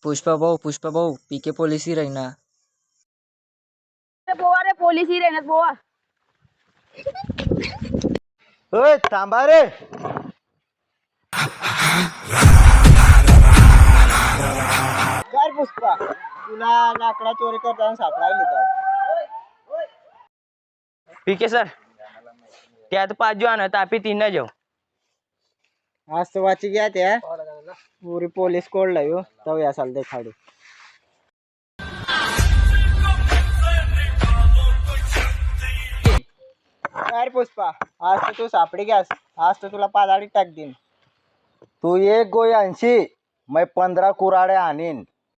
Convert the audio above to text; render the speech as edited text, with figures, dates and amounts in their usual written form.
पुष्पा भाऊ पीके पोलिस ही रहना. रे पोलीस ही रहणार बोवा. ओय थांबा रे. काय पुष्पा तुला लाकडा चोरी करताना सापडायला जाऊ. पीके सर त्यात 5 जो आणत आपी 3 न जाऊ. आज तो वाची गया त्या पूरी पोलीस कोड लायो तब या साल देखाडू. काय पुष्पा आज तो तू सापडी गयास. आज तो तुला पादाडी टाक दिन. तू 1 गोळी 80 मैं 15 कुराडे आणीन.